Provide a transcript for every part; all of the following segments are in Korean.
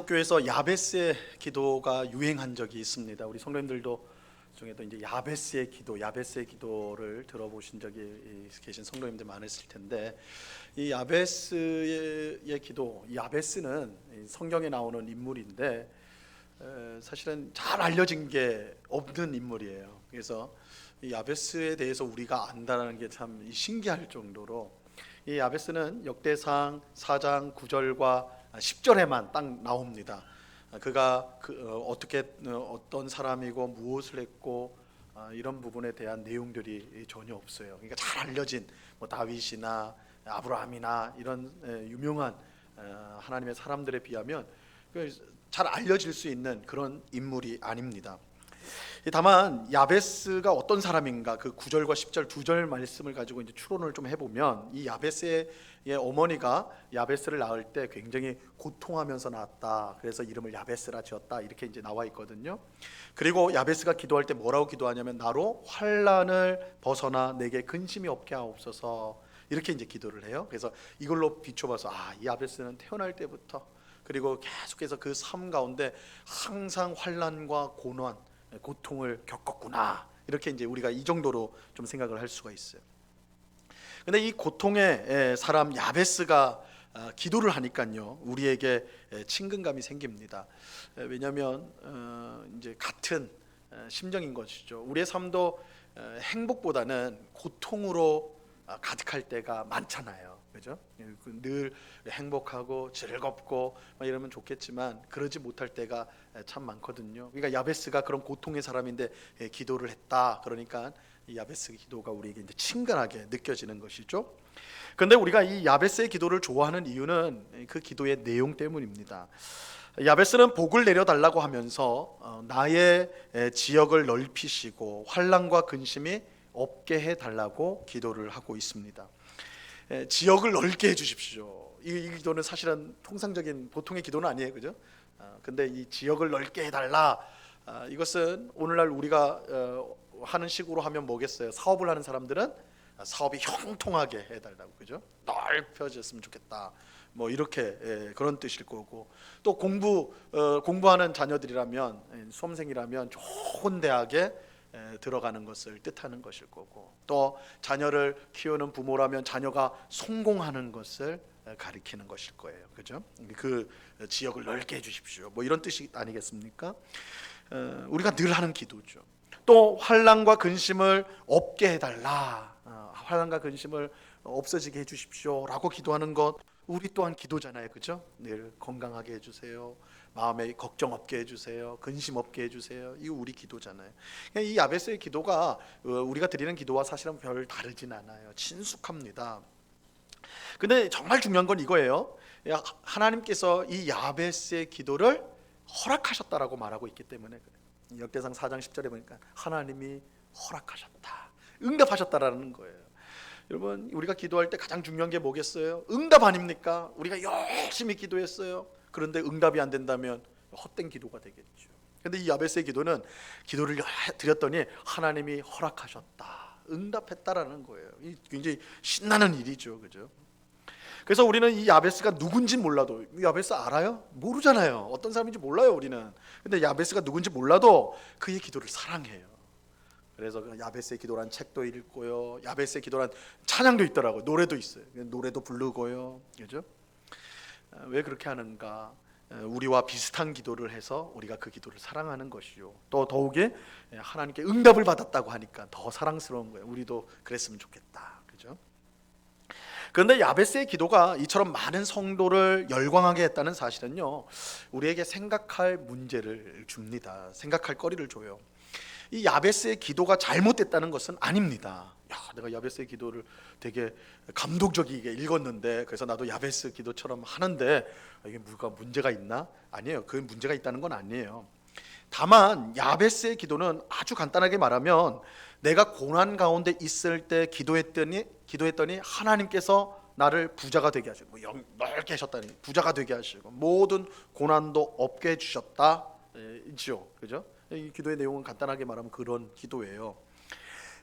기독교에서 야베스의 기도가 유행한 적이 있습니다. 우리 성도님들도 중에도 이제 야베스의 기도, 야베스의 기도를 들어보신 적이 계신 성도님들 많으실 텐데, 이 야베스의 기도, 이 야베스는 성경에 나오는 인물인데 사실은 잘 알려진 게 없는 인물이에요. 그래서 이 야베스에 대해서 우리가 안다는 게 참 신기할 정도로, 이 야베스는 역대상 4장 9절과 10절에만 딱 나옵니다. 그가 어떻게 어떤 사람이고 무엇을 했고 이런 부분에 대한 내용들이 전혀 없어요. 그러니까 잘 알려진 뭐 다윗이나 아브라함이나 이런 유명한 하나님의 사람들에 비하면 잘 알려질 수 있는 그런 인물이 아닙니다. 다만 야베스가 어떤 사람인가, 그 9절과 10절 두 절 말씀을 가지고 이제 추론을 좀 해보면, 이 야베스의 어머니가 야베스를 낳을 때 굉장히 고통하면서 낳았다. 그래서 이름을 야베스라 지었다. 이렇게 이제 나와 있거든요. 그리고 야베스가 기도할 때 뭐라고 기도하냐면, 나로 환난을 벗어나 내게 근심이 없게 하옵소서. 이렇게 이제 기도를 해요. 그래서 이걸로 비춰봐서 이 야베스는 태어날 때부터 그리고 계속해서 그 삶 가운데 항상 환난과 고난, 고통을 겪었구나, 이렇게 이제 우리가 이 정도로 좀 생각을 할 수가 있어요. 근데 이 고통의 사람 야베스가 기도를 하니까요, 우리에게 친근감이 생깁니다. 왜냐하면 이제 같은 심정인 것이죠. 우리의 삶도 행복보다는 고통으로 가득할 때가 많잖아요. 그죠? 늘 행복하고 즐겁고 이러면 좋겠지만 그러지 못할 때가 참 많거든요. 그러니까 야베스가 그런 고통의 사람인데 기도를 했다. 그러니까 이 야베스의 기도가 우리에게 이제 친근하게 느껴지는 것이죠. 그런데 우리가 이 야베스의 기도를 좋아하는 이유는 그 기도의 내용 때문입니다. 야베스는 복을 내려달라고 하면서 나의 지역을 넓히시고 환난과 근심이 없게 해달라고 기도를 하고 있습니다. 지역을 넓게 해주십시오. 이 기도는 사실은 통상적인 보통의 기도는 아니에요, 그죠? 근데 이 지역을 넓게 해달라. 이것은 오늘날 우리가 하는 식으로 하면 뭐겠어요? 사업을 하는 사람들은 사업이 형통하게 해달라고, 그죠? 넓혀졌으면 좋겠다. 뭐 이렇게 그런 뜻일 거고, 또 공부하는 자녀들이라면, 수험생이라면 좋은 대학에 들어가는 것을 뜻하는 것일 거고, 또 자녀를 키우는 부모라면 자녀가 성공하는 것을 가리키는 것일 거예요. 그죠? 그 지역을 넓게 해주십시오. 뭐 이런 뜻이 아니겠습니까? 우리가 늘 하는 기도죠. 또 환난과 근심을 없게 해달라. 환난과 근심을 없어지게 해주십시오라고 기도하는 것, 우리 또한 기도잖아요. 그죠? 늘 건강하게 해주세요. 마음에 걱정 없게 해주세요. 근심 없게 해주세요. 이거 우리 기도잖아요. 이 야베스의 기도가 우리가 드리는 기도와 사실은 별 다르진 않아요. 친숙합니다. 근데 정말 중요한 건 이거예요. 하나님께서 이 야베스의 기도를 허락하셨다라고 말하고 있기 때문에 그래요. 역대상 4장 10절에 보니까 하나님이 허락하셨다, 응답하셨다라는 거예요. 여러분, 우리가 기도할 때 가장 중요한 게 뭐겠어요? 응답 아닙니까? 우리가 열심히 기도했어요. 그런데 응답이 안 된다면 헛된 기도가 되겠죠. 그런데 이 야베스의 기도는 기도를 드렸더니 하나님이 허락하셨다, 응답했다라는 거예요. 이 굉장히 신나는 일이죠, 그죠? 그래서 우리는 이 야베스가 누군지 몰라도, 이 야베스 알아요? 모르잖아요. 어떤 사람인지 몰라요, 우리는. 근데 야베스가 누군지 몰라도 그의 기도를 사랑해요. 그래서 야베스의 기도란 책도 읽고요, 야베스의 기도란 찬양도 있더라고요. 노래도 있어요. 노래도 부르고요, 그죠? 왜 그렇게 하는가? 우리와 비슷한 기도를 해서 우리가 그 기도를 사랑하는 것이요, 또 더욱이 하나님께 응답을 받았다고 하니까 더 사랑스러운 거예요. 우리도 그랬으면 좋겠다, 그죠? 그런데 야베스의 기도가 이처럼 많은 성도를 열광하게 했다는 사실은요, 우리에게 생각할 문제를 줍니다. 생각할 거리를 줘요. 이 야베스의 기도가 잘못됐다는 것은 아닙니다. 내가 야베스의 기도를 되게 감동적이게 읽었는데 그래서 나도 야베스 기도처럼 하는데 이게 뭐가 문제가 있나? 아니에요. 그 문제가 있다는 건 아니에요. 다만 야베스의 기도는 아주 간단하게 말하면, 내가 고난 가운데 있을 때 기도했더니 하나님께서 나를 부자가 되게 하시고, 넓게 하셨다니, 부자가 되게 하시고 모든 고난도 없게 해주셨다, 있죠, 그죠? 이 기도의 내용은 간단하게 말하면 그런 기도예요.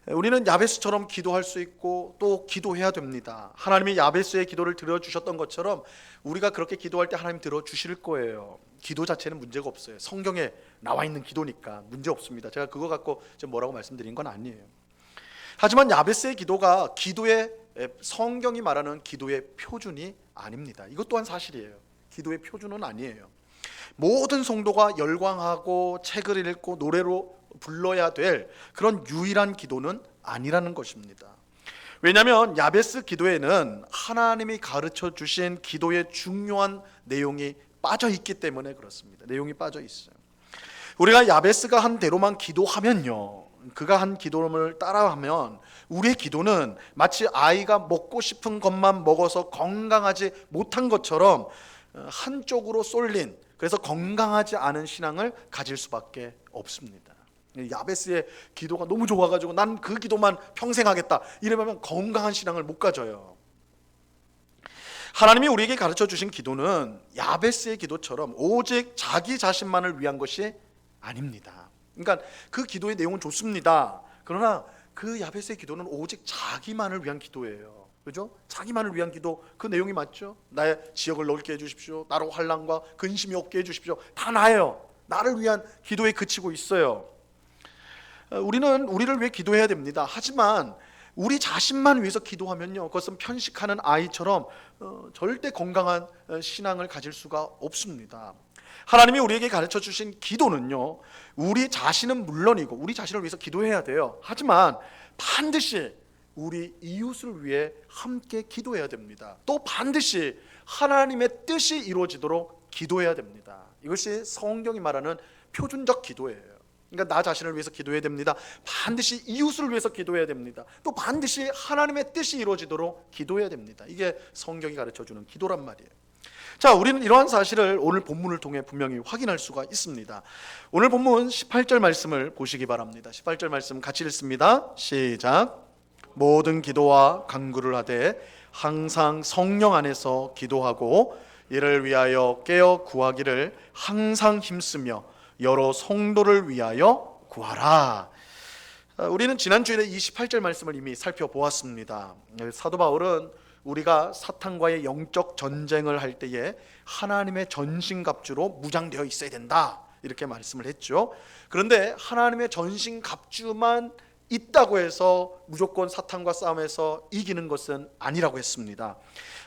우리는 야베스처럼 기도할 수 있고 또 기도해야 됩니다. 하나님이 야베스의 기도를 들어주셨던 것처럼 우리가 그렇게 기도할 때 하나님 들어주실 거예요. 기도 자체는 문제가 없어요. 성경에 나와 있는 기도니까 문제 없습니다. 제가 그거 갖고 좀 뭐라고 말씀드린 건 아니에요. 하지만 야베스의 기도가 기도의 성경이 말하는 기도의 표준이 아닙니다. 이것 또한 사실이에요. 기도의 표준은 아니에요. 모든 성도가 열광하고 책을 읽고 노래로 불러야 될 그런 유일한 기도는 아니라는 것입니다. 왜냐하면 야베스 기도에는 하나님이 가르쳐 주신 기도의 중요한 내용이 빠져 있기 때문에 그렇습니다. 내용이 빠져 있어요. 우리가 야베스가 한 대로만 기도하면요, 그가 한 기도를 따라하면 우리의 기도는 마치 아이가 먹고 싶은 것만 먹어서 건강하지 못한 것처럼 한쪽으로 쏠린, 그래서 건강하지 않은 신앙을 가질 수밖에 없습니다. 야베스의 기도가 너무 좋아가지고 난 그 기도만 평생 하겠다 이러면 건강한 신앙을 못 가져요. 하나님이 우리에게 가르쳐 주신 기도는 야베스의 기도처럼 오직 자기 자신만을 위한 것이 아닙니다. 그러니까 그 기도의 내용은 좋습니다. 그러나 그 야베스의 기도는 오직 자기만을 위한 기도예요. 그죠? 자기만을 위한 기도, 그 내용이 맞죠? 나의 지역을 넓게 해주십시오. 나로 환난과 근심이 없게 해주십시오. 다 나예요. 나를 위한 기도에 그치고 있어요. 우리는 우리를 위해 기도해야 됩니다. 하지만 우리 자신만 위해서 기도하면요, 그것은 편식하는 아이처럼 절대 건강한 신앙을 가질 수가 없습니다. 하나님이 우리에게 가르쳐 주신 기도는요, 우리 자신은 물론이고 우리 자신을 위해서 기도해야 돼요. 하지만 반드시 우리 이웃을 위해 함께 기도해야 됩니다. 또 반드시 하나님의 뜻이 이루어지도록 기도해야 됩니다. 이것이 성경이 말하는 표준적 기도예요. 그러니까 나 자신을 위해서 기도해야 됩니다. 반드시 이웃을 위해서 기도해야 됩니다. 또 반드시 하나님의 뜻이 이루어지도록 기도해야 됩니다. 이게 성경이 가르쳐주는 기도란 말이에요. 자, 우리는 이러한 사실을 오늘 본문을 통해 분명히 확인할 수가 있습니다. 오늘 본문 18절 말씀을 보시기 바랍니다. 18절 말씀 같이 읽습니다. 시작. 모든 기도와 간구를 하되 항상 성령 안에서 기도하고 이를 위하여 깨어 구하기를 항상 힘쓰며 여러 성도를 위하여 구하라. 우리는 지난 주일에 이 18절 말씀을 이미 살펴보았습니다. 사도 바울은 우리가 사탄과의 영적 전쟁을 할 때에 하나님의 전신갑주로 무장되어 있어야 된다, 이렇게 말씀을 했죠. 그런데 하나님의 전신갑주만 있다고 해서 무조건 사탄과 싸움에서 이기는 것은 아니라고 했습니다.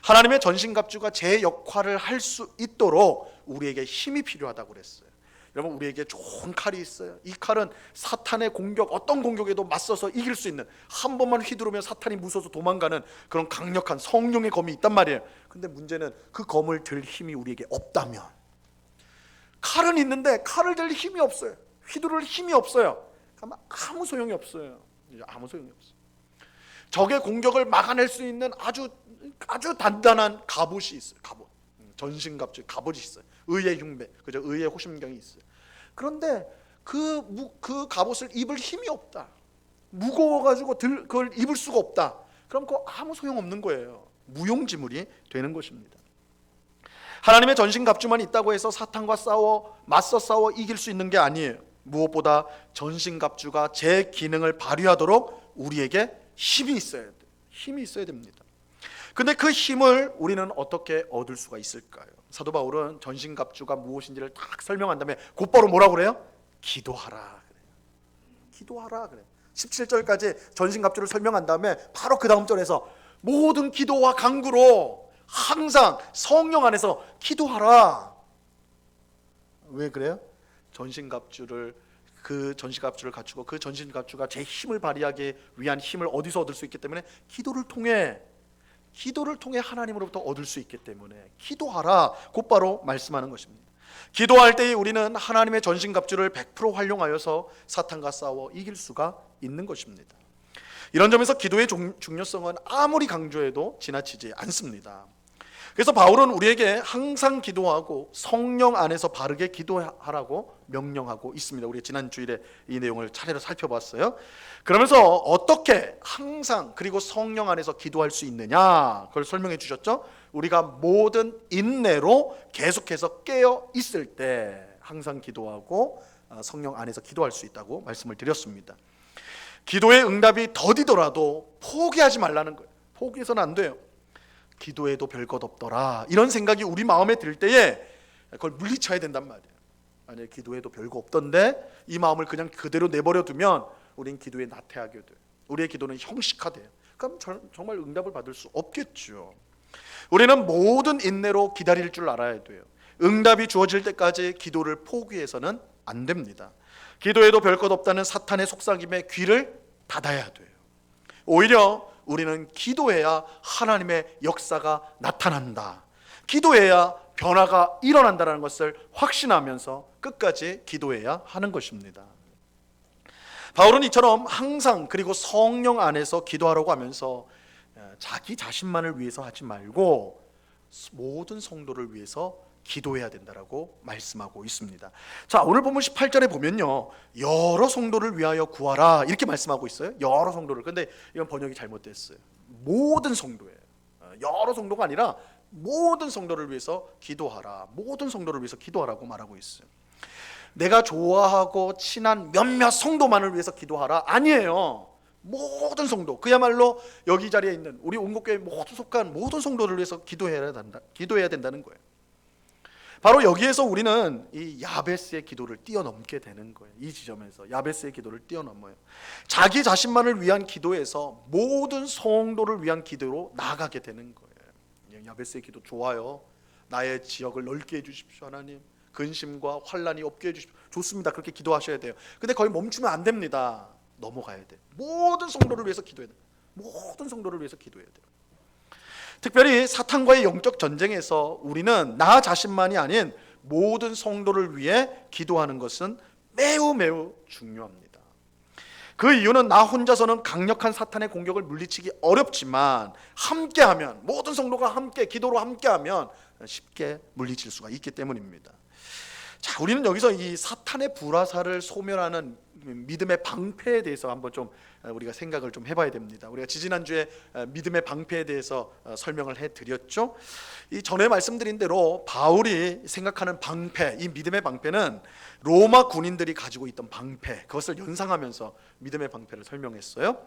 하나님의 전신갑주가 제 역할을 할 수 있도록 우리에게 힘이 필요하다고 그랬어요. 여러분, 우리에게 좋은 칼이 있어요. 이 칼은 사탄의 공격, 어떤 공격에도 맞서서 이길 수 있는, 한 번만 휘두르면 사탄이 무서워서 도망가는 그런 강력한 성령의 검이 있단 말이에요. 근데 문제는 그 검을 들 힘이 우리에게 없다면, 칼은 있는데 칼을 들 힘이 없어요. 휘두를 힘이 없어요. 그러면 아무 소용이 없어요. 아무 소용이 없어요. 적의 공격을 막아낼 수 있는 아주 단단한 갑옷이 있어요. 갑옷, 전신갑주, 갑옷이 있어요. 의의 흉배, 그죠? 의의 호심경이 있어요. 그런데 그 갑옷을 입을 힘이 없다. 무거워가지고 그걸 입을 수가 없다. 그럼 그거 아무 소용 없는 거예요. 무용지물이 되는 것입니다. 하나님의 전신갑주만 있다고 해서 사탄과 맞서 싸워 이길 수 있는 게 아니에요. 무엇보다 전신갑주가 제 기능을 발휘하도록 우리에게 힘이 있어야 돼요. 힘이 있어야 됩니다. 근데 그 힘을 우리는 어떻게 얻을 수가 있을까요? 사도 바울은 전신갑주가 무엇인지를 딱 설명한 다음에 곧바로 뭐라고 그래요? 기도하라 그래요. 기도하라 그래요. 17절까지 전신갑주를 설명한 다음에 바로 그 다음 절에서 모든 기도와 간구로 항상 성령 안에서 기도하라. 왜 그래요? 그 전신갑주를 갖추고 그 전신갑주가 제 힘을 발휘하기 위한 힘을 어디서 얻을 수 있기 때문에 기도를 통해 하나님으로부터 얻을 수 있기 때문에 기도하라, 곧바로 말씀하는 것입니다. 기도할 때 우리는 하나님의 전신갑주를 100% 활용하여서 사탄과 싸워 이길 수가 있는 것입니다. 이런 점에서 기도의 중요성은 아무리 강조해도 지나치지 않습니다. 그래서 바울은 우리에게 항상 기도하고 성령 안에서 바르게 기도하라고 명령하고 있습니다. 우리 지난 주일에 이 내용을 차례로 살펴봤어요. 그러면서 어떻게 항상 그리고 성령 안에서 기도할 수 있느냐, 그걸 설명해 주셨죠. 우리가 모든 인내로 계속해서 깨어 있을 때 항상 기도하고 성령 안에서 기도할 수 있다고 말씀을 드렸습니다. 기도의 응답이 더디더라도 포기하지 말라는 거예요. 포기해서는 안 돼요. 기도해도 별것 없더라, 이런 생각이 우리 마음에 들 때에 그걸 물리쳐야 된단 말이에요. 아니, 기도해도 별거 없던데 이 마음을 그냥 그대로 내버려 두면 우린 기도에 나태하게 돼요. 우리의 기도는 형식화돼요. 그럼 정말 응답을 받을 수 없겠죠. 우리는 모든 인내로 기다릴 줄 알아야 돼요. 응답이 주어질 때까지 기도를 포기해서는 안 됩니다. 기도해도 별것 없다는 사탄의 속삭임에 귀를 닫아야 돼요. 오히려 우리는 기도해야 하나님의 역사가 나타난다, 기도해야 변화가 일어난다는 것을 확신하면서 끝까지 기도해야 하는 것입니다. 바울은 이처럼 항상 그리고 성령 안에서 기도하라고 하면서 자기 자신만을 위해서 하지 말고 모든 성도를 위해서 기도해야 된다라고 말씀하고 있습니다. 자, 오늘 본문 18절에 보면요, 여러 성도를 위하여 구하라 이렇게 말씀하고 있어요. 여러 성도를. 근데 이건 번역이 잘못됐어요. 모든 성도예요. 여러 성도가 아니라 모든 성도를 위해서 기도하라, 모든 성도를 위해서 기도하라고 말하고 있어요. 내가 좋아하고 친한 몇몇 성도만을 위해서 기도하라 아니에요. 모든 성도, 그야말로 여기 자리에 있는 우리 온국교회 모두 속한 모든 성도를 위해서 기도해야 된다는 거예요. 바로 여기에서 우리는 이 야베스의 기도를 뛰어넘게 되는 거예요. 이 지점에서 야베스의 기도를 뛰어넘어요. 자기 자신만을 위한 기도에서 모든 성도를 위한 기도로 나아가게 되는 거예요. 야베스의 기도 좋아요. 나의 지역을 넓게 해주십시오 하나님. 근심과 환난이 없게 해주십시오. 좋습니다. 그렇게 기도하셔야 돼요. 근데 거기 멈추면 안 됩니다. 넘어가야 돼. 모든 성도를 위해서 기도해야 돼. 모든 성도를 위해서 기도해야 돼요. 특별히 사탄과의 영적 전쟁에서 우리는 나 자신만이 아닌 모든 성도를 위해 기도하는 것은 매우 매우 중요합니다. 그 이유는 나 혼자서는 강력한 사탄의 공격을 물리치기 어렵지만 함께하면, 모든 성도가 함께 기도로 함께하면 쉽게 물리칠 수가 있기 때문입니다. 자, 우리는 여기서 이 사탄의 불화살을 소멸하는 믿음의 방패에 대해서 한번 좀 우리가 생각을 좀 해봐야 됩니다. 우리가 지지난주에 믿음의 방패에 대해서 설명을 해드렸죠. 이 전에 말씀드린 대로 바울이 생각하는 방패, 이 믿음의 방패는 로마 군인들이 가지고 있던 방패, 그것을 연상하면서 믿음의 방패를 설명했어요.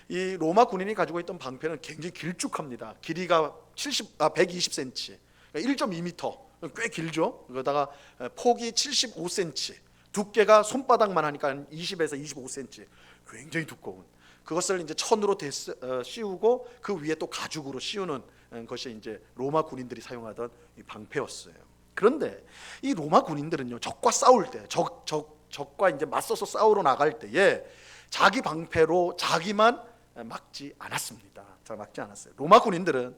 이 로마 군인이 가지고 있던 방패는 굉장히 길쭉합니다. 길이가 120cm, 1.2m, 꽤 길죠. 그러다가 폭이 75cm, 두께가 손바닥만 하니까 20에서 25cm, 굉장히 두꺼운, 그것을 이제 천으로 씌우고 그 위에 또 가죽으로 씌우는 것이 이제 로마 군인들이 사용하던 이 방패였어요. 그런데 이 로마 군인들은요, 적과 싸울 때, 적과 이제 맞서서 싸우러 나갈 때에 자기 방패로 자기만 막지 않았습니다. 잘 막지 않았어요. 로마 군인들은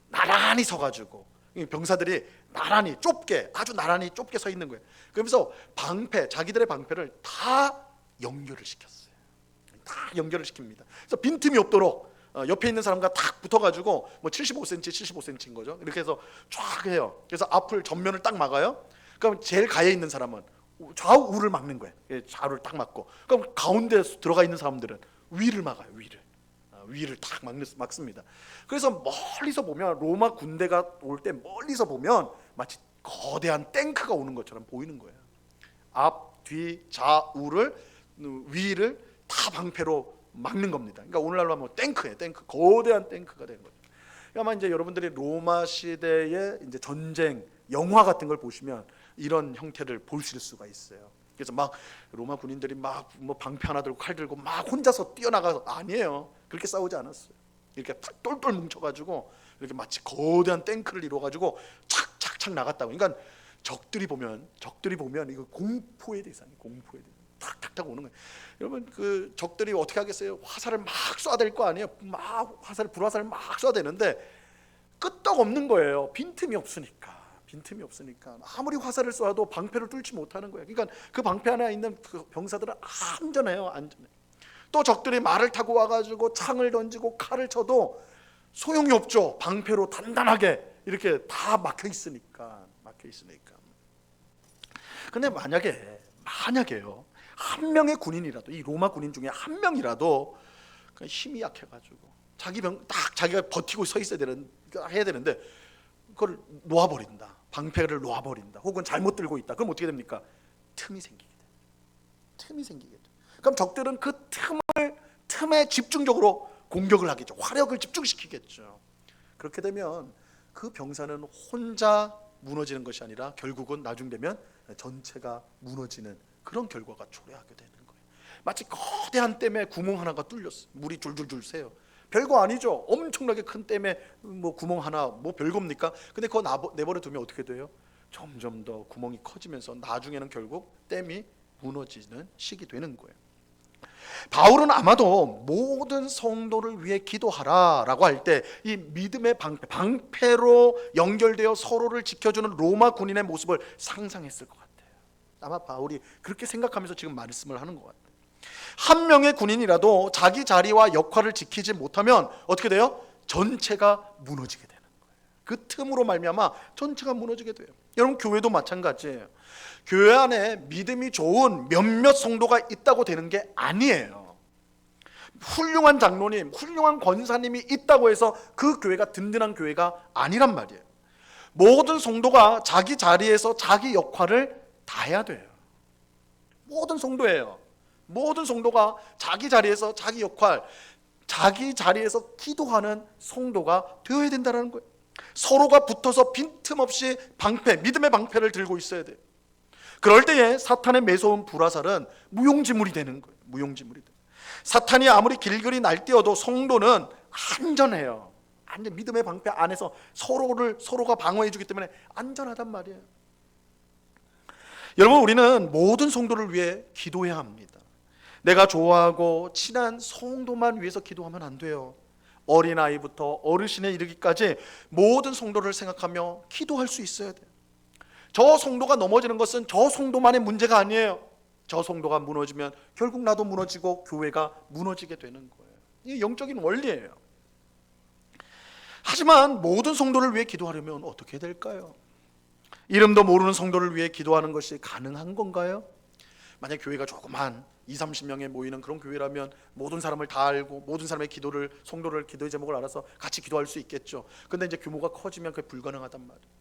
나란히 서가지고, 병사들이 나란히 좁게, 아주 나란히 좁게 서 있는 거예요. 그러면서 방패, 자기들의 방패를 다 연결을 시켰어요. 다 연결을 시킵니다. 그래서 빈틈이 없도록 옆에 있는 사람과 딱 붙어가지고 뭐 75cm, 75cm인 거죠. 이렇게 해서 쫙 해요. 그래서 앞을 전면을 딱 막아요. 그럼 제일 가에 있는 사람은 좌우 우를 막는 거예요. 좌우를 딱 막고, 그럼 가운데 들어가 있는 사람들은 위를 막아요. 위를 딱 막습니다. 그래서 멀리서 보면, 로마 군대가 올 때 멀리서 보면 마치 거대한 탱크가 오는 것처럼 보이는 거예요. 앞, 뒤, 좌우를, 위를 다 방패로 막는 겁니다. 그러니까 오늘날로 하면 탱크예요. 탱크, 거대한 탱크가 된 거죠. 아마 이제 여러분들이 로마 시대의 이제 전쟁 영화 같은 걸 보시면 이런 형태를 보실 수가 있어요. 그래서 막 로마 군인들이 막 뭐 방패 하나 들고 칼 들고 막 혼자서 뛰어나가서, 아니에요. 그렇게 싸우지 않았어요. 이렇게 탁 똘똘 뭉쳐가지고 이렇게 마치 거대한 탱크를 이루어가지고 착착착 나갔다고. 그러니까 적들이 보면 이거 공포의 대상이, 공포의 대상. 탁탁탁 오는 거예요. 여러분, 그 적들이 어떻게 하겠어요? 화살을 막 쏴댈 거 아니에요. 막 불화살을 막 쏴대는데 끄떡없는 거예요. 빈틈이 없으니까. 아무리 화살을 쏴도 방패를 뚫지 못하는 거예요. 그러니까 그 방패 안에 있는 그 병사들은 안전해요. 또 적들이 말을 타고 와가지고 창을 던지고 칼을 쳐도 소용이 없죠. 방패로 단단하게 이렇게 다 막혀 있으니까. 근데 만약에요, 한 명의 군인이라도, 이 로마 군인 중에 한 명이라도 힘이 약해가지고 자기가 버티고 서 있어야 해야 되는데 그걸 놓아버린다. 방패를 놓아버린다. 혹은 잘못 들고 있다. 그럼 어떻게 됩니까? 틈이 생기게 돼. 그럼 적들은 그 틈을 틈에 집중적으로 공격을 하겠죠. 화력을 집중시키겠죠. 그렇게 되면 그 병사는 혼자 무너지는 것이 아니라 결국은 나중 되면 전체가 무너지는 그런 결과가 초래하게 되는 거예요. 마치 거대한 댐에 구멍 하나가 뚫렸어요. 물이 줄줄줄 새요. 별거 아니죠. 엄청나게 큰 댐에 뭐 구멍 하나 뭐 별겁니까? 근데 그거 내버려 두면 어떻게 돼요? 점점 더 구멍이 커지면서 나중에는 결국 댐이 무너지는 시기 되는 거예요. 바울은 아마도 모든 성도를 위해 기도하라라고 할 때 이 믿음의 방패로 연결되어 서로를 지켜주는 로마 군인의 모습을 상상했을 것 같아요. 아마 바울이 그렇게 생각하면서 지금 말씀을 하는 것 같아요. 한 명의 군인이라도 자기 자리와 역할을 지키지 못하면 어떻게 돼요? 전체가 무너지게 되는 거예요. 그 틈으로 말미암아 전체가 무너지게 돼요. 여러분, 교회도 마찬가지예요. 교회 안에 믿음이 좋은 몇몇 성도가 있다고 되는 게 아니에요. 훌륭한 장로님, 훌륭한 권사님이 있다고 해서 그 교회가 든든한 교회가 아니란 말이에요. 모든 성도가 자기 자리에서 자기 역할을 다 해야 돼요. 모든 성도예요. 모든 성도가 자기 자리에서 자기 역할, 자기 자리에서 기도하는 성도가 되어야 된다는 거예요. 서로가 붙어서 빈틈없이 믿음의 방패를 들고 있어야 돼요. 그럴 때에 사탄의 매서운 불화살은 무용지물이 되는 거예요. 무용지물이 돼요. 사탄이 아무리 길거리 날뛰어도 성도는 안전해요. 완전 믿음의 방패 안에서 서로가 방어해 주기 때문에 안전하단 말이에요. 여러분, 우리는 모든 성도를 위해 기도해야 합니다. 내가 좋아하고 친한 성도만 위해서 기도하면 안 돼요. 어린아이부터 어르신에 이르기까지 모든 성도를 생각하며 기도할 수 있어야 돼요. 저 성도가 넘어지는 것은 저 성도만의 문제가 아니에요. 저 성도가 무너지면 결국 나도 무너지고 교회가 무너지게 되는 거예요. 이게 영적인 원리예요. 하지만 모든 성도를 위해 기도하려면 어떻게 될까요? 이름도 모르는 성도를 위해 기도하는 것이 가능한 건가요? 만약 교회가 조그만 20-30명에 모이는 그런 교회라면 모든 사람을 다 알고 모든 사람의 성도를 기도의 제목을 알아서 같이 기도할 수 있겠죠. 근데 이제 규모가 커지면 그게 불가능하단 말이에요.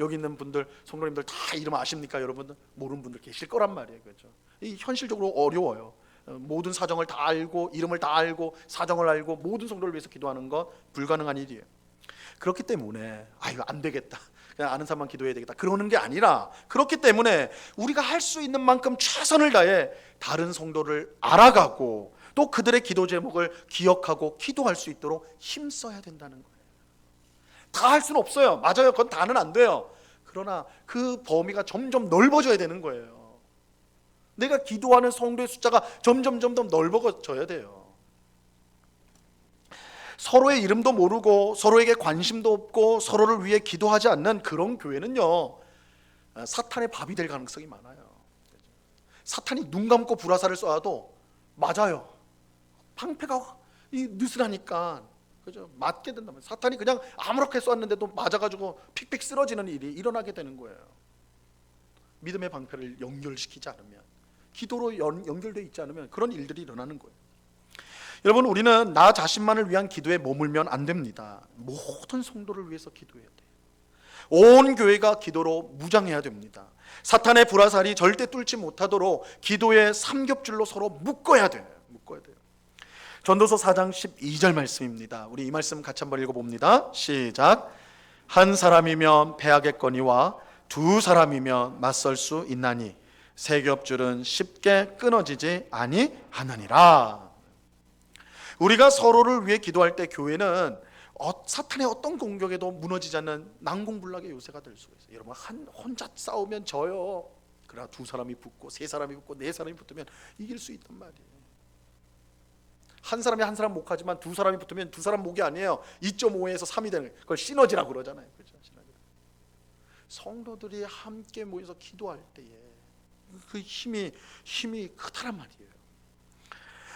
여기 있는 분들, 성도님들 다 이름 아십니까? 여러분들 모르는 분들 계실 거란 말이에요. 그렇죠? 이 현실적으로 어려워요. 모든 사정을 다 알고 이름을 다 알고 사정을 알고 모든 성도를 위해서 기도하는 건 불가능한 일이에요. 그렇기 때문에 이거 안 되겠다, 그냥 아는 사람만 기도해야 되겠다, 그러는 게 아니라, 그렇기 때문에 우리가 할 수 있는 만큼 최선을 다해 다른 성도를 알아가고 또 그들의 기도 제목을 기억하고 기도할 수 있도록 힘써야 된다는 거예요. 다 할 수는 없어요. 맞아요. 그건 다는 안 돼요. 그러나 그 범위가 점점 넓어져야 되는 거예요. 내가 기도하는 성도의 숫자가 점점 넓어져야 돼요. 서로의 이름도 모르고 서로에게 관심도 없고 서로를 위해 기도하지 않는 그런 교회는요, 사탄의 밥이 될 가능성이 많아요. 사탄이 눈 감고 불화살을 쏘아도 맞아요. 방패가 느슨하니까, 그죠? 맞게 된다면 사탄이 그냥 아무렇게 쏘았는데도 맞아가지고 픽픽 쓰러지는 일이 일어나게 되는 거예요. 믿음의 방패를 연결시키지 않으면, 기도로 연결되어 있지 않으면 그런 일들이 일어나는 거예요. 여러분, 우리는 나 자신만을 위한 기도에 머물면 안 됩니다. 모든 성도를 위해서 기도해야 돼요. 온 교회가 기도로 무장해야 됩니다. 사탄의 불화살이 절대 뚫지 못하도록 기도의 삼겹줄로 서로 묶어야 돼요. 전도서 4장 12절 말씀입니다. 우리 이 말씀 같이 한번 읽어봅니다. 시작. 한 사람이면 패하겠거니와 두 사람이면 맞설 수 있나니 세 겹줄은 쉽게 끊어지지 아니하느니라. 우리가 서로를 위해 기도할 때 교회는 사탄의 어떤 공격에도 무너지지 않는 난공불락의 요새가 될 수가 있어요. 여러분, 혼자 싸우면 져요. 그러나 두 사람이 붙고 세 사람이 붙고 네 사람이 붙으면 이길 수 있단 말이에요. 한 사람이 한 사람 목하지만 두 사람이 붙으면 두 사람 목이 아니에요. 2.5에서 3이 되는 거예요. 그걸 시너지라고 그러잖아요. 그렇죠? 성도들이 함께 모여서 기도할 때에 그 힘이 크다란 말이에요.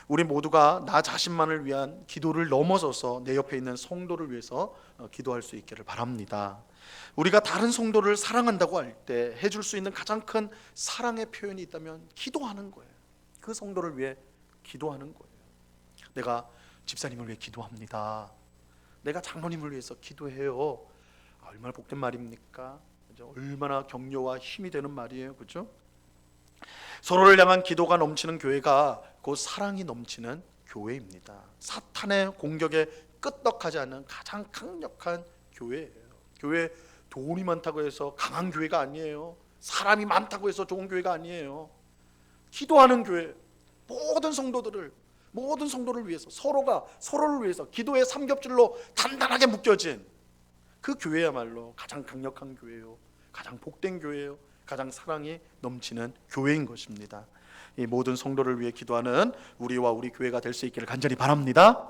우리 모두가 나 자신만을 위한 기도를 넘어서서 내 옆에 있는 성도를 위해서 기도할 수 있기를 바랍니다. 우리가 다른 성도를 사랑한다고 할 때 해줄 수 있는 가장 큰 사랑의 표현이 있다면 기도하는 거예요. 그 성도를 위해 기도하는 거예요. 내가 집사님을 위해 기도합니다. 내가 장로님을 위해서 기도해요. 얼마나 복된 말입니까? 그죠? 얼마나 격려와 힘이 되는 말이에요. 그죠? 서로를 향한 기도가 넘치는 교회가 곧 사랑이 넘치는 교회입니다. 사탄의 공격에 끄떡하지 않는 가장 강력한 교회예요. 교회 돈이 많다고 해서 강한 교회가 아니에요. 사람이 많다고 해서 좋은 교회가 아니에요. 기도하는 교회, 모든 성도를 위해서, 서로가 서로를 위해서 기도의 삼겹줄로 단단하게 묶여진 그 교회야말로 가장 강력한 교회요, 가장 복된 교회요, 가장 사랑이 넘치는 교회인 것입니다. 이 모든 성도를 위해 기도하는 우리와 우리 교회가 될 수 있기를 간절히 바랍니다.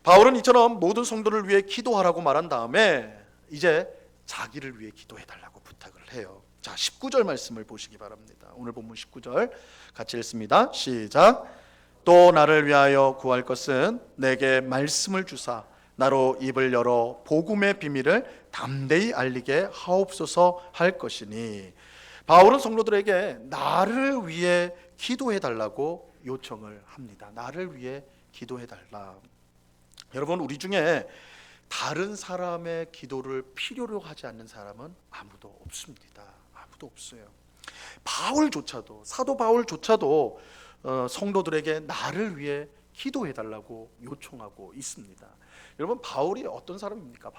바울은 이처럼 모든 성도를 위해 기도하라고 말한 다음에 이제 자기를 위해 기도해달라고 부탁을 해요. 자, 19절 말씀을 보시기 바랍니다. 오늘 본문 19절 같이 읽습니다. 시작. 또 나를 위하여 구할 것은 내게 말씀을 주사 나로 입을 열어 복음의 비밀을 담대히 알리게 하옵소서 할 것이니, 바울은 성도들에게 나를 위해 기도해 달라고 요청을 합니다. 나를 위해 기도해 달라. 여러분, 우리 중에 다른 사람의 기도를 필요로 하지 않는 사람은 아무도 없습니다. 아무도 없어요. 바울조차도, 사도 바울조차도 성도들에게 나를 위해 기도해 달라고 요청하고 있습니다. 여러분, 바울이 어떤 사람입니까?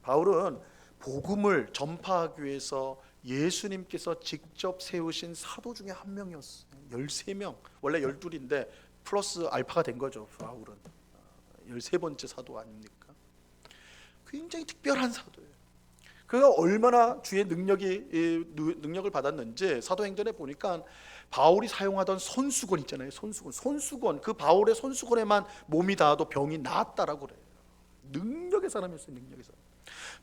바울은 복음을 전파하기 위해서 예수님께서 직접 세우신 사도 중에 한 명이었어요. 13명, 원래 12인데 플러스 알파가 된 거죠. 바울은 13번째 사도 아닙니까? 굉장히 특별한 사도예요. 그가 얼마나 주의 능력을 받았는지 사도행전에 보니까 바울이 사용하던 손수건 있잖아요. 손수건, 그 바울의 손수건에만 몸이 닿아도 병이 나았다라고 그래요. 능력의 사람이었어요. 능력의 사람.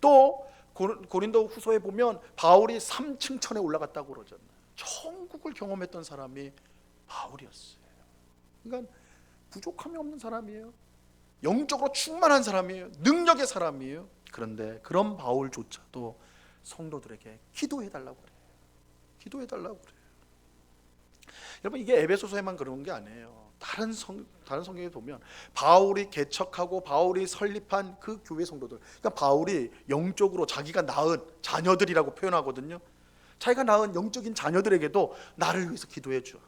또 고린도 후서에 보면 바울이 3층 천에 올라갔다고 그러잖아요. 천국을 경험했던 사람이 바울이었어요. 그러니까 부족함이 없는 사람이에요. 영적으로 충만한 사람이에요. 능력의 사람이에요. 그런데 그런 바울조차도 성도들에게 기도해달라고 그래요. 기도해달라고 그래요. 여러분, 이게 에베소서에만 그런 게 아니에요. 다른 성경에 보면 바울이 개척하고 바울이 설립한 그 교회 성도들, 그러니까 바울이 영적으로 자기가 낳은 자녀들이라고 표현하거든요. 자기가 낳은 영적인 자녀들에게도 나를 위해서 기도해 줘,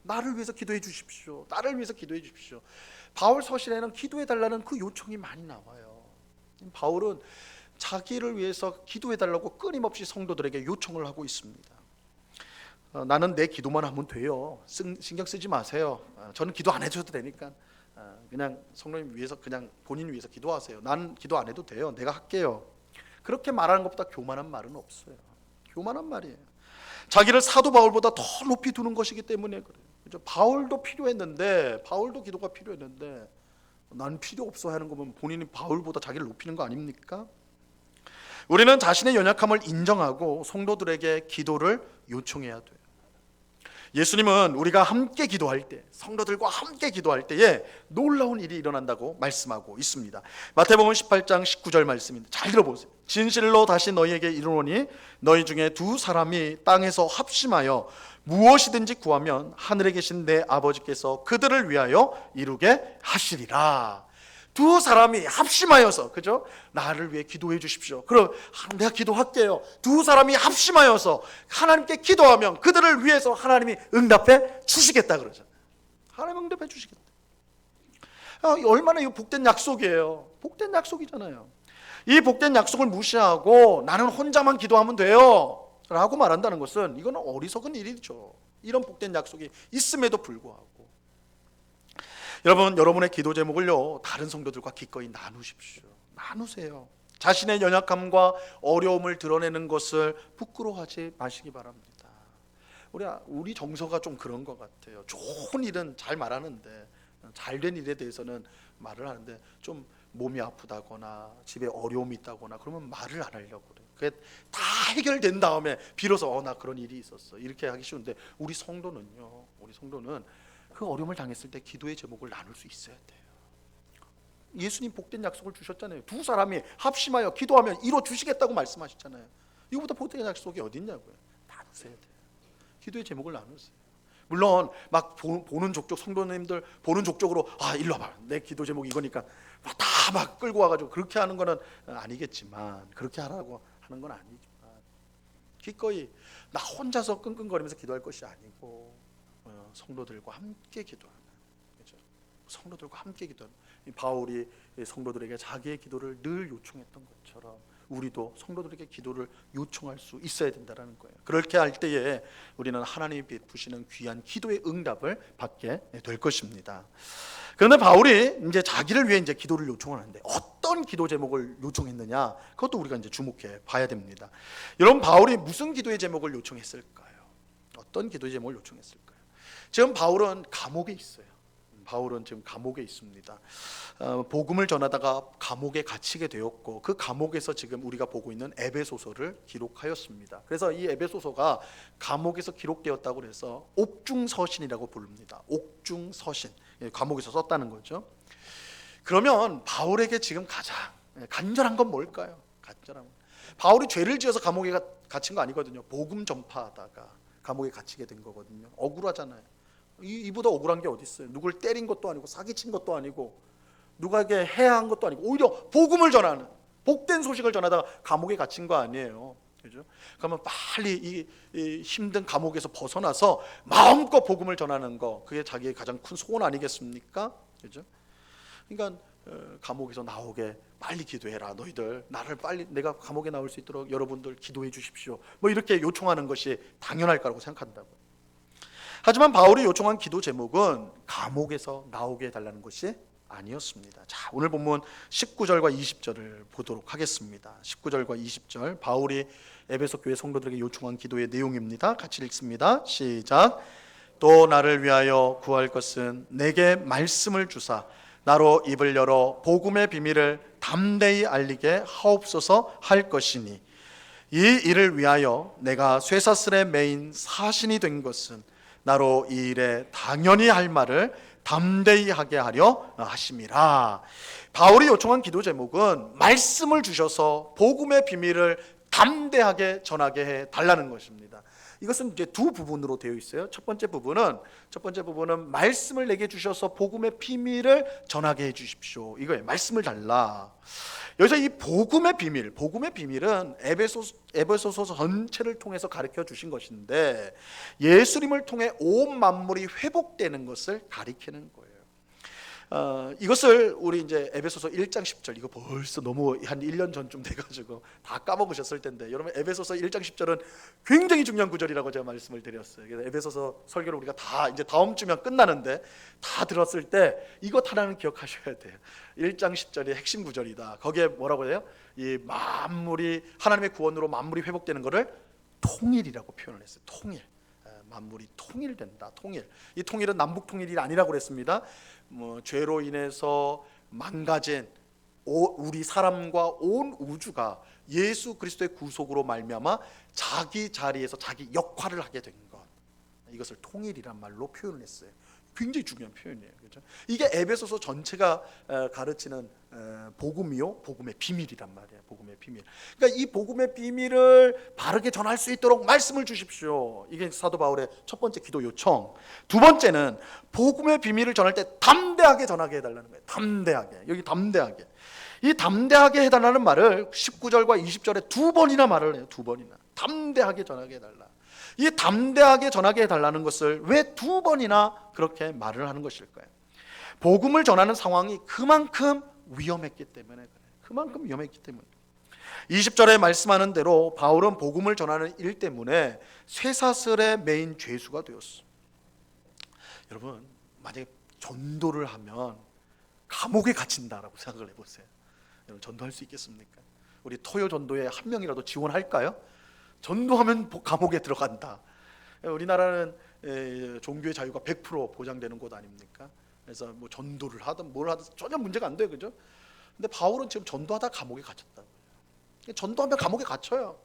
나를 위해서 기도해 주십시오, 나를 위해서 기도해 주십시오. 바울 서신에는 기도해 달라는 그 요청이 많이 나와요. 바울은 자기를 위해서 기도해 달라고 끊임없이 성도들에게 요청을 하고 있습니다. 나는 내 기도만 하면 돼요. 신경 쓰지 마세요. 저는 기도 안 해줘도 되니까 그냥 성도님 위해서, 그냥 본인 위해서 기도하세요. 나는 기도 안 해도 돼요. 내가 할게요. 그렇게 말하는 것보다 교만한 말은 없어요. 교만한 말이에요. 자기를 사도 바울보다 더 높이 두는 것이기 때문에 그래요. 그렇죠? 바울도 필요했는데, 바울도 기도가 필요했는데 난 필요 없어 하는 거면 본인이 바울보다 자기를 높이는 거 아닙니까? 우리는 자신의 연약함을 인정하고 성도들에게 기도를 요청해야 돼요. 예수님은 우리가 함께 기도할 때, 성도들과 함께 기도할 때에 놀라운 일이 일어난다고 말씀하고 있습니다. 마태복음 18장 19절 말씀입니다. 잘 들어보세요. 진실로 다시 너희에게 이르노니 너희 중에 두 사람이 땅에서 합심하여 무엇이든지 구하면 하늘에 계신 내 아버지께서 그들을 위하여 이루게 하시리라. 두 사람이 합심하여서, 그죠? 나를 위해 기도해 주십시오. 그럼 내가 기도할게요. 두 사람이 합심하여서 하나님께 기도하면 그들을 위해서 하나님이 응답해 주시겠다 그러잖아요. 하나님 응답해 주시겠다. 얼마나 이 복된 약속이에요. 복된 약속이잖아요. 이 복된 약속을 무시하고 나는 혼자만 기도하면 돼요 라고 말한다는 것은 이건 어리석은 일이죠. 이런 복된 약속이 있음에도 불구하고 여러분의 기도 제목을요, 다른 성도들과 기꺼이 나누십시오. 나누세요. 자신의 연약함과 어려움을 드러내는 것을 부끄러워하지 마시기 바랍니다. 우리 정서가 좀 그런 것 같아요. 좋은 일은 잘 말하는데, 잘된 일에 대해서는 말을 하는데 좀 몸이 아프다거나 집에 어려움이 있다거나 그러면 말을 안 하려고 그래요. 그게 다 해결된 다음에 비로소 나 그런 일이 있었어 이렇게 하기 쉬운데, 우리 성도는 그 어려움을 당했을 때 기도의 제목을 나눌 수 있어야 돼요. 예수님 복된 약속을 주셨잖아요. 두 사람이 합심하여 기도하면 이루어 주시겠다고 말씀하셨잖아요. 이거보다 복된 약속이 어디 있냐고요. 나누셔야 돼요. 기도의 제목을 나누세요. 물론 막 보는 족족, 성도님들 보는 족족으로 일로 와봐, 내 기도 제목이 이거니까 다 막 끌고 와가지고 그렇게 하는 거는 아니겠지만, 그렇게 하라고 하는 건 아니지만, 기꺼이 나 혼자서 끙끙거리면서 기도할 것이 아니고 성도들과 함께 기도하는, 그렇죠? 성도들과 함께 기도하는, 바울이 성도들에게 자기의 기도를 늘 요청했던 것처럼 우리도 성도들에게 기도를 요청할 수 있어야 된다는 거예요. 그렇게 할 때에 우리는 하나님이 베푸시는 귀한 기도의 응답을 받게 될 것입니다. 그런데 바울이 이제 자기를 위해 이제 기도를 요청하는데 어떤 기도 제목을 요청했느냐, 그것도 우리가 이제 주목해 봐야 됩니다. 여러분, 바울이 무슨 기도의 제목을 요청했을까요? 어떤 기도의 제목을 요청했을까요? 지금 바울은 감옥에 있어요. 바울은 지금 감옥에 있습니다. 복음을 전하다가 감옥에 갇히게 되었고, 그 감옥에서 지금 우리가 보고 있는 에베소서를 기록하였습니다. 그래서 이 에베소서가 감옥에서 기록되었다고 해서 옥중서신이라고 부릅니다. 옥중서신, 감옥에서 썼다는 거죠. 그러면 바울에게 지금 가장 간절한 건 뭘까요? 간절한, 바울이 죄를 지어서 감옥에 갇힌 거 아니거든요. 복음 전파하다가 감옥에 갇히게 된 거거든요. 억울하잖아요. 이보다 억울한 게 어디 있어요? 누굴 때린 것도 아니고 사기친 것도 아니고 누구에게 해한 것도 아니고 오히려 복음을 전하는, 복된 소식을 전하다가 감옥에 갇힌 거 아니에요. 그죠? 그러면 빨리 이 힘든 감옥에서 벗어나서 마음껏 복음을 전하는 거, 그게 자기의 가장 큰 소원 아니겠습니까? 그죠? 그러니까 감옥에서 나오게 빨리 기도해라. 너희들 나를 빨리, 내가 감옥에 나올 수 있도록 여러분들 기도해 주십시오. 뭐 이렇게 요청하는 것이 당연할 거라고 생각한다고. 하지만 바울이 요청한 기도 제목은 감옥에서 나오게 해달라는 것이 아니었습니다. 자, 오늘 본문 19절과 20절을 보도록 하겠습니다. 19절과 20절, 바울이 에베소 교회 성도들에게 요청한 기도의 내용입니다. 같이 읽습니다. 시작. 또 나를 위하여 구할 것은 내게 말씀을 주사 나로 입을 열어 복음의 비밀을 담대히 알리게 하옵소서 할 것이니, 이 일을 위하여 내가 쇠사슬에 매인 사신이 된 것은 나로 이 일에 당연히 할 말을 담대히 하게 하려 하심이라. 바울이 요청한 기도 제목은 말씀을 주셔서 복음의 비밀을 담대하게 전하게 해 달라는 것입니다. 이것은 이제 두 부분으로 되어 있어요. 첫 번째 부분은 말씀을 내게 주셔서 복음의 비밀을 전하게 해 주십시오. 이거예요. 말씀을 달라. 여기서 이 복음의 비밀은 에베소서 전체를 통해서 가르쳐 주신 것인데, 예수님을 통해 온 만물이 회복되는 것을 가리키는 거예요. 이것을 우리 이제 에베소서 1장 10절, 이거 벌써 너무 한 1년 전쯤 돼가지고 다 까먹으셨을 텐데, 여러분 에베소서 1장 10절은 굉장히 중요한 구절이라고 제가 말씀을 드렸어요. 그래서 에베소서 설교를 우리가 다 이제 다음 주면 끝나는데 다 들었을 때 이것 하나는 기억하셔야 돼요. 1장 10절이 핵심 구절이다. 거기에 뭐라고 해요? 이 만물이 하나님의 구원으로 만물이 회복되는 것을 통일이라고 표현을 했어요. 통일. 만물이 통일된다. 통일. 이 통일은 남북 통일이 아니라고 그랬습니다. 죄로 인해서 망가진 우리 사람과 온 우주가 예수 그리스도의 구속으로 말미암아 자기 자리에서 자기 역할을 하게 된 것, 이것을 통일이란 말로 표현을 했어요. 굉장히 중요한 표현이에요. 그렇죠? 이게 에베소서 전체가 가르치는 복음이요, 복음의 비밀이란 말이에요. 복음의 비밀. 그러니까 이 복음의 비밀을 바르게 전할 수 있도록 말씀을 주십시오. 이게 사도 바울의 첫 번째 기도 요청. 두 번째는 복음의 비밀을 전할 때 담대하게 전하게 해달라는 거예요. 담대하게. 여기 담대하게. 이 담대하게 해달라는 말을 19절과 20절에 두 번이나 말을 해요. 두 번이나. 담대하게 전하게 해달라. 이 담대하게 전하게 해달라는 것을 왜 두 번이나 그렇게 말을 하는 것일까요? 복음을 전하는 상황이 그만큼 위험했기 때문에 그래요. 그만큼 위험했기 때문에. 20절에 말씀하는 대로 바울은 복음을 전하는 일 때문에 쇠사슬에 매인 죄수가 되었어. 여러분, 만약에 전도를 하면 감옥에 gat힌다라고 생각을 해보세요. 여러분, 전도할 수 있겠습니까? 우리 토요 전도에 한 명이라도 지원할까요? 전도하면 감옥에 들어간다. 우리나라는 종교의 자유가 100% 보장되는 곳 아닙니까? 그래서 뭐 전도를 하든 뭘 하든 전혀 문제가 안 돼요, 그죠? 근데 바울은 지금 전도하다 감옥에 갇혔다고요. 전도하면 감옥에 갇혀요.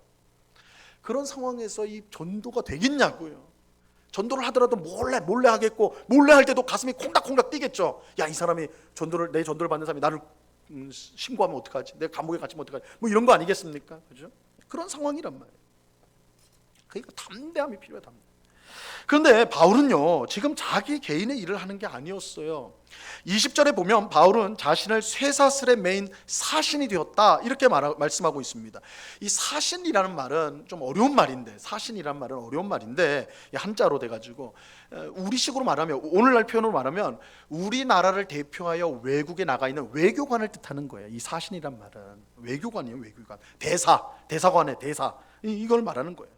그런 상황에서 이 전도가 되겠냐고요. 전도를 하더라도 몰래 하겠고, 몰래 할 때도 가슴이 콩닥콩닥 뛰겠죠. 야, 이 사람이 내 전도를 받는 사람이 나를 신고하면 어떡하지? 내가 감옥에 갇히면 어떡하지? 뭐 이런 거 아니겠습니까? 그죠? 그런 상황이란 말이에요. 그러니까 담대함이 필요해, 담대. 그런데 바울은요, 지금 자기 개인의 일을 하는 게 아니었어요. 20절에 보면 바울은 자신을 쇠사슬에 매인 사신이 되었다 이렇게 말씀하고 있습니다. 이 사신이라는 말은 좀 어려운 말인데, 한자로 돼가지고 우리식으로 말하면, 오늘날 표현으로 말하면 우리나라를 대표하여 외국에 나가 있는 외교관을 뜻하는 거예요. 이 사신이란 말은 외교관이에요. 외교관, 대사관의 대사, 이걸 말하는 거예요.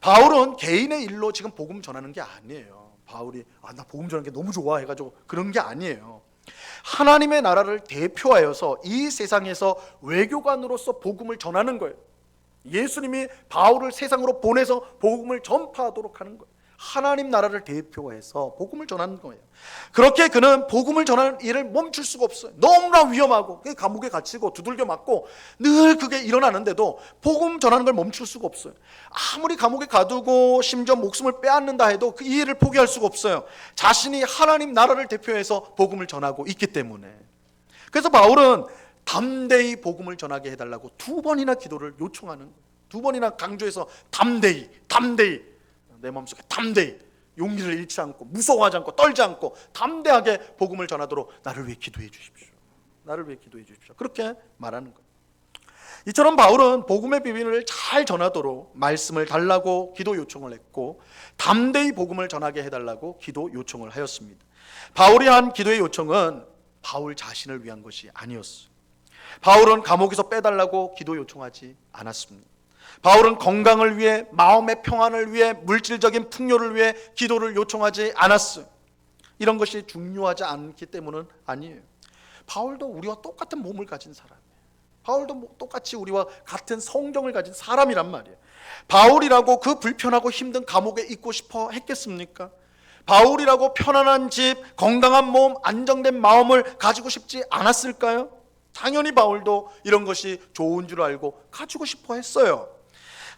바울은 개인의 일로 지금 복음 전하는 게 아니에요. 바울이 나 복음 전하는 게 너무 좋아 해가지고 그런 게 아니에요. 하나님의 나라를 대표하여서 이 세상에서 외교관으로서 복음을 전하는 거예요. 예수님이 바울을 세상으로 보내서 복음을 전파하도록 하는 거예요. 하나님 나라를 대표해서 복음을 전하는 거예요. 그렇게 그는 복음을 전하는 일을 멈출 수가 없어요. 너무나 위험하고 감옥에 갇히고 두들겨 맞고 늘 그게 일어나는데도 복음 전하는 걸 멈출 수가 없어요. 아무리 감옥에 가두고 심지어 목숨을 빼앗는다 해도 그 일을 포기할 수가 없어요. 자신이 하나님 나라를 대표해서 복음을 전하고 있기 때문에. 그래서 바울은 담대히 복음을 전하게 해달라고 2번이나 기도를 요청하는 거예요. 2번이나 강조해서 담대히 내 마음속에 담대히 용기를 잃지 않고 무서워하지 않고 떨지 않고 담대하게 복음을 전하도록 나를 위해 기도해 주십시오. 그렇게 말하는 거예요. 이처럼 바울은 복음의 비밀을 잘 전하도록 말씀을 달라고 기도 요청을 했고, 담대히 복음을 전하게 해달라고 기도 요청을 하였습니다. 바울이 한 기도의 요청은 바울 자신을 위한 것이 아니었어요. 바울은 감옥에서 빼달라고 기도 요청하지 않았습니다. 바울은 건강을 위해, 마음의 평안을 위해, 물질적인 풍요를 위해 기도를 요청하지 않았어요. 이런 것이 중요하지 않기 때문은 아니에요. 바울도 우리와 똑같은 몸을 가진 사람이에요. 바울도 똑같이 우리와 같은 성경을 가진 사람이란 말이에요. 바울이라고 그 불편하고 힘든 감옥에 있고 싶어 했겠습니까? 바울이라고 편안한 집, 건강한 몸, 안정된 마음을 가지고 싶지 않았을까요? 당연히 바울도 이런 것이 좋은 줄 알고 가지고 싶어 했어요.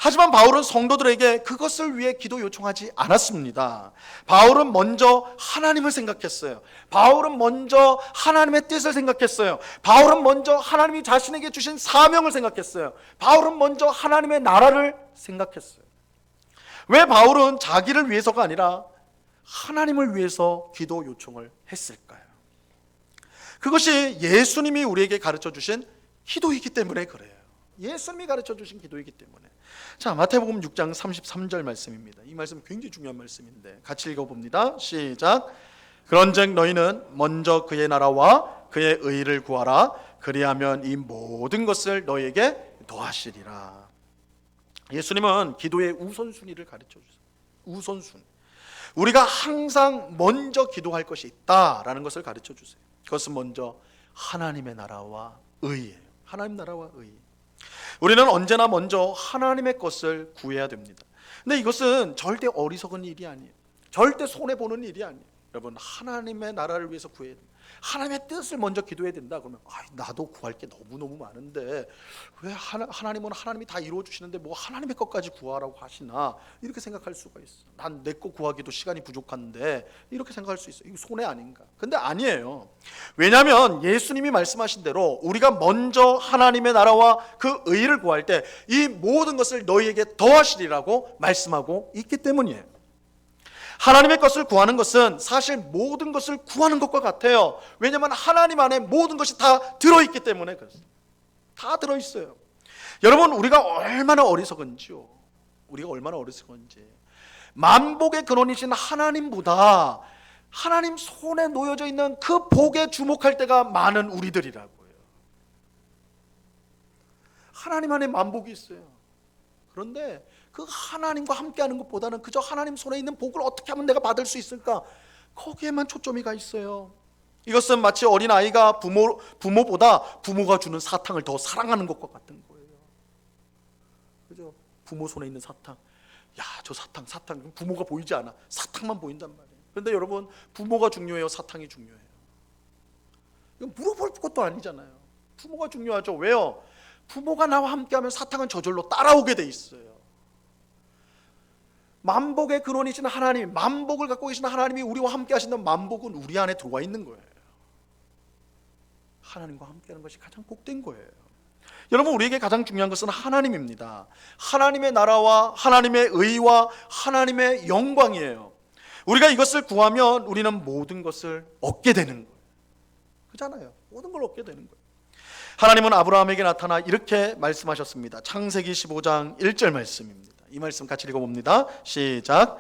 하지만 바울은 성도들에게 그것을 위해 기도 요청하지 않았습니다. 바울은 먼저 하나님을 생각했어요. 바울은 먼저 하나님의 뜻을 생각했어요. 바울은 먼저 하나님이 자신에게 주신 사명을 생각했어요. 바울은 먼저 하나님의 나라를 생각했어요. 왜 바울은 자기를 위해서가 아니라 하나님을 위해서 기도 요청을 했을까요? 그것이 예수님이 우리에게 가르쳐 주신 기도이기 때문에 그래요. 예수님이 가르쳐 주신 기도이기 때문에. 자, 마태복음 6장 33절 말씀입니다. 이 말씀 굉장히 중요한 말씀인데 같이 읽어봅니다. 시작. 그런즉 너희는 먼저 그의 나라와 그의 의를 구하라. 그리하면 이 모든 것을 너희에게 더하시리라. 예수님은 기도의 우선순위를 가르쳐 주세요. 우선순위. 우리가 항상 먼저 기도할 것이 있다라는 것을 가르쳐 주세요. 그것은 먼저 하나님의 나라와 의예요. 하나님 나라와 의. 우리는 언제나 먼저 하나님의 것을 구해야 됩니다. 근데 이것은 절대 어리석은 일이 아니에요. 절대 손해보는 일이 아니에요. 여러분, 하나님의 나라를 위해서 구해야 됩니다. 하나님의 뜻을 먼저 기도해야 된다. 그러면 나도 구할 게 너무너무 많은데 왜 하나님은 하나님이 다 이루어 주시는데 뭐 하나님의 것까지 구하라고 하시나, 이렇게 생각할 수가 있어요. 난 내 거 구하기도 시간이 부족한데, 이렇게 생각할 수 있어요. 이거 손해 아닌가? 근데 아니에요. 왜냐하면 예수님이 말씀하신 대로 우리가 먼저 하나님의 나라와 그 의를 구할 때 이 모든 것을 너희에게 더하시리라고 말씀하고 있기 때문이에요. 하나님의 것을 구하는 것은 사실 모든 것을 구하는 것과 같아요. 왜냐하면 하나님 안에 모든 것이 다 들어있기 때문에 그렇습니다. 다 들어있어요. 여러분, 우리가 얼마나 어리석은지요. 만복의 근원이신 하나님보다 하나님 손에 놓여져 있는 그 복에 주목할 때가 많은 우리들이라고요. 하나님 안에 만복이 있어요. 그런데 그 하나님과 함께하는 것보다는 그저 하나님 손에 있는 복을 어떻게 하면 내가 받을 수 있을까, 거기에만 초점이 가 있어요. 이것은 마치 어린아이가 부모보다 부모가 주는 사탕을 더 사랑하는 것과 같은 거예요. 그죠? 부모 손에 있는 사탕, 저 사탕 부모가 보이지 않아. 사탕만 보인단 말이에요. 그런데 여러분, 부모가 중요해요, 사탕이 중요해요? 이건 물어볼 것도 아니잖아요. 부모가 중요하죠. 왜요? 부모가 나와 함께하면 사탕은 저절로 따라오게 돼 있어요. 만복의 근원이신 하나님, 만복을 갖고 계신 하나님이 우리와 함께 하시는 만복은 우리 안에 들어와 있는 거예요. 하나님과 함께하는 것이 가장 복된 거예요. 여러분, 우리에게 가장 중요한 것은 하나님입니다. 하나님의 나라와 하나님의 의와 하나님의 영광이에요. 우리가 이것을 구하면 우리는 모든 것을 얻게 되는 거예요. 그렇잖아요. 모든 걸 얻게 되는 거예요. 하나님은 아브라함에게 나타나 이렇게 말씀하셨습니다. 창세기 15장 1절 말씀입니다. 이 말씀 같이 읽어봅니다. 시작.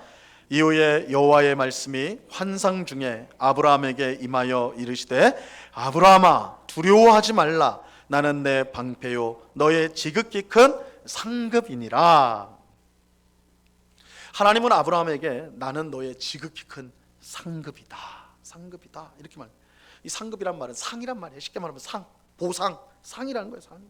이후에 여호와의 말씀이 환상 중에 아브라함에게 임하여 이르시되 아브라함아 두려워하지 말라. 나는 내 방패요 너의 지극히 큰 상급이니라. 하나님은 아브라함에게 나는 너의 지극히 큰 상급이다. 상급이다. 이렇게 말. 이 상급이란 말은 상이란 말이에요. 쉽게 말하면 상, 보상, 상이라는 거예요. 상.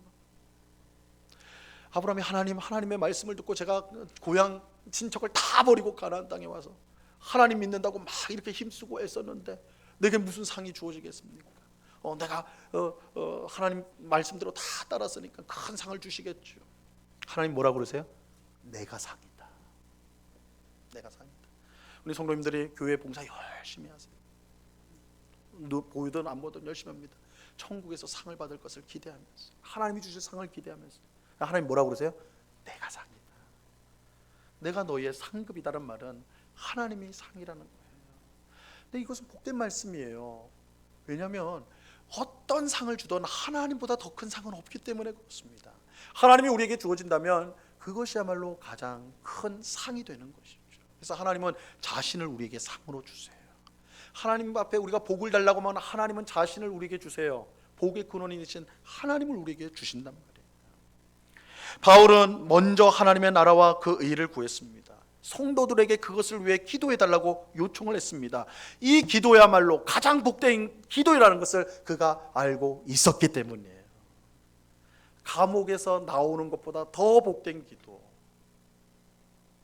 아브라함이 하나님의 말씀을 듣고 제가 고향 친척을 다 버리고 가나안 땅에 와서 하나님 믿는다고 막 이렇게 힘쓰고 애썼는데 내게 무슨 상이 주어지겠습니까? 내가 하나님 말씀대로 다 따랐으니까 큰 상을 주시겠죠. 하나님 뭐라고 그러세요? 내가 상이다. 내가 상이다. 우리 성도님들이 교회 봉사 열심히 하세요. 보이든 안 보이든 열심히 합니다. 천국에서 상을 받을 것을 기대하면서, 하나님이 주실 상을 기대하면서. 하나님 뭐라고 그러세요? 내가 상이다. 내가 너의 상급이다는 말은 하나님이 상이라는 거예요. 근데 이것은 복된 말씀이에요. 왜냐하면 어떤 상을 주든 하나님보다 더 큰 상은 없기 때문에 그렇습니다. 하나님이 우리에게 주어진다면 그것이야말로 가장 큰 상이 되는 것이죠. 그래서 하나님은 자신을 우리에게 상으로 주세요. 하나님 앞에 우리가 복을 달라고 하면 하나님은 자신을 우리에게 주세요. 복의 근원이신 하나님을 우리에게 주신단 말이에요. 바울은 먼저 하나님의 나라와 그 의를 구했습니다. 성도들에게 그것을 위해 기도해 달라고 요청을 했습니다. 이 기도야말로 가장 복된 기도라는 것을 그가 알고 있었기 때문이에요. 감옥에서 나오는 것보다 더 복된 기도,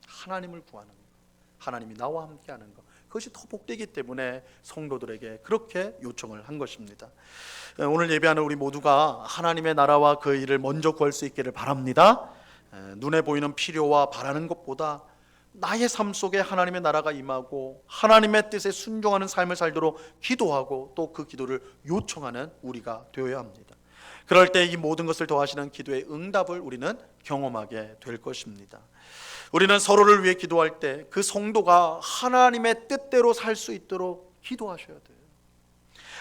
하나님을 구하는 것, 하나님이 나와 함께 하는 것, 그것이 더 복되기 때문에 성도들에게 그렇게 요청을 한 것입니다. 오늘 예배하는 우리 모두가 하나님의 나라와 그 일을 먼저 구할 수 있기를 바랍니다. 눈에 보이는 필요와 바라는 것보다 나의 삶 속에 하나님의 나라가 임하고 하나님의 뜻에 순종하는 삶을 살도록 기도하고 또 그 기도를 요청하는 우리가 되어야 합니다. 그럴 때 이 모든 것을 더하시는 기도의 응답을 우리는 경험하게 될 것입니다. 우리는 서로를 위해 기도할 때 그 성도가 하나님의 뜻대로 살 수 있도록 기도하셔야 돼요.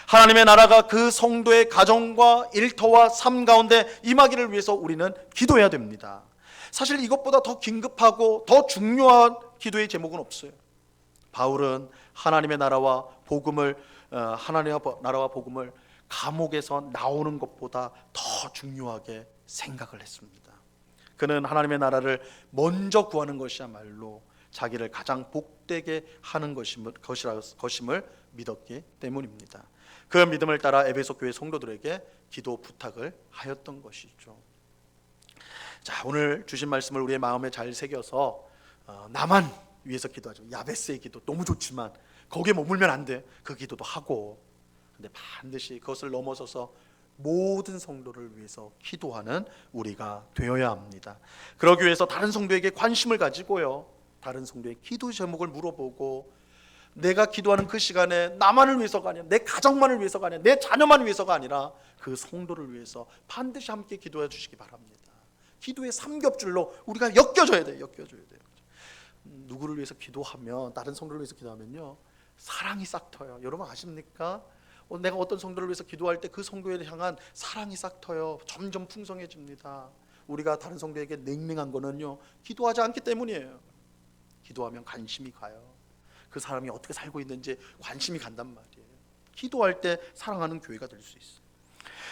하나님의 나라가 그 성도의 가정과 일터와 삶 가운데 임하기를 위해서 우리는 기도해야 됩니다. 사실 이것보다 더 긴급하고 더 중요한 기도의 제목은 없어요. 바울은 하나님의 나라와 복음을 감옥에서 나오는 것보다 더 중요하게 생각을 했습니다. 그는 하나님의 나라를 먼저 구하는 것이야말로 자기를 가장 복되게 하는 것임을 믿었기 때문입니다. 그 믿음을 따라 에베소 교회 성도들에게 기도 부탁을 하였던 것이죠. 자, 오늘 주신 말씀을 우리의 마음에 잘 새겨서 나만 위해서 기도하죠. 야베스의 기도 너무 좋지만 거기에 머물면 안 돼. 그 기도도 하고, 근데 반드시 그것을 넘어서서 모든 성도를 위해서 기도하는 우리가 되어야 합니다. 그러기 위해서 다른 성도에게 관심을 가지고요, 다른 성도의 기도 제목을 물어보고, 내가 기도하는 그 시간에 나만을 위해서가 아니라, 내 가정만을 위해서가 아니라, 내 자녀만을 위해서가 아니라 그 성도를 위해서 반드시 함께 기도해 주시기 바랍니다. 기도의 삼겹줄로 우리가 엮여줘야 돼요. 누구를 위해서 기도하면, 다른 성도를 위해서 기도하면요, 사랑이 싹 터요. 여러분 아십니까? 내가 어떤 성도를 위해서 기도할 때 그 성도에 향한 사랑이 싹 터요. 점점 풍성해집니다. 우리가 다른 성도에게 냉랭한 거는요, 기도하지 않기 때문이에요. 기도하면 관심이 가요. 그 사람이 어떻게 살고 있는지 관심이 간단 말이에요. 기도할 때 사랑하는 교회가 될 수 있어요.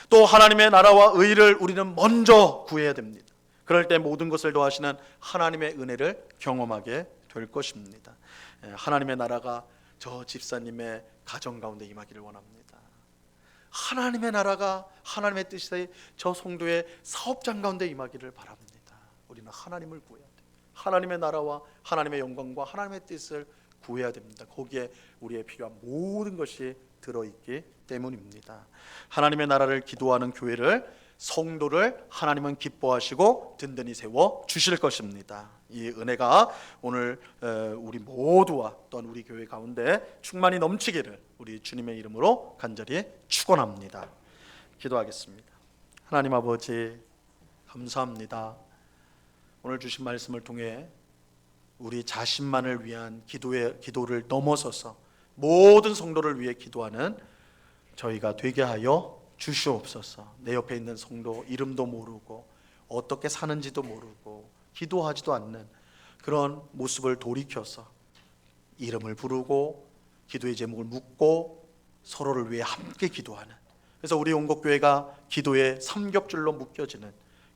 또 하나님의 나라와 의를 우리는 먼저 구해야 됩니다. 그럴 때 모든 것을 더하시는 하나님의 은혜를 경험하게 될 것입니다. 하나님의 나라가 저 집사님의 가정 가운데 임하기를 원합니다. 하나님의 나라가, 하나님의 뜻이 저 성도의 사업장 가운데 임하기를 바랍니다. 우리는 하나님을 구해야 돼요. 하나님의 나라와 하나님의 영광과 하나님의 뜻을 구해야 됩니다. 거기에 우리의 필요한 모든 것이 들어있기 때문입니다. 하나님의 나라를 기도하는 교회를, 성도를 하나님은 기뻐하시고 든든히 세워 주실 것입니다. 이 은혜가 오늘 우리 모두와 또한 우리 교회 가운데 충만히 넘치기를 우리 주님의 이름으로 간절히 축원합니다. 기도하겠습니다. 하나님 아버지, 감사합니다. 오늘 주신 말씀을 통해 우리 자신만을 위한 기도를 넘어서서 모든 성도를 위해 기도하는 저희가 되게 하여 주시옵소서. 내 옆에 있는 성도 이름도 모르고 어떻게 사는지도 모르고 기도하지도 않는 그런 모습을 돌이켜서 이름을 부르고 기도의 제목을 묻고 서로를 위해 함께 기도하는, 그래서 우리 온국교회가 기도의 삼겹줄로 묶여지는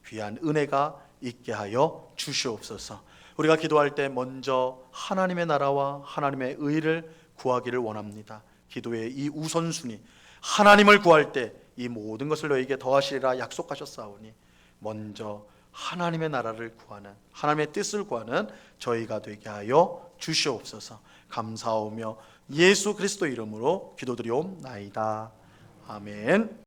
귀한 은혜가 있게 하여 주시옵소서. 우리가 기도할 때 먼저 하나님의 나라와 하나님의 의를 구하기를 원합니다. 기도의 이 우선순위, 하나님을 구할 때 이 모든 것을 너에게 더하시리라 약속하셨사오니 먼저 하나님의 나라를 구하는, 하나님의 뜻을 구하는 저희가 되게 하여 주시옵소서. 감사하며 예수 그리스도 이름으로 기도드리옵나이다. 아멘.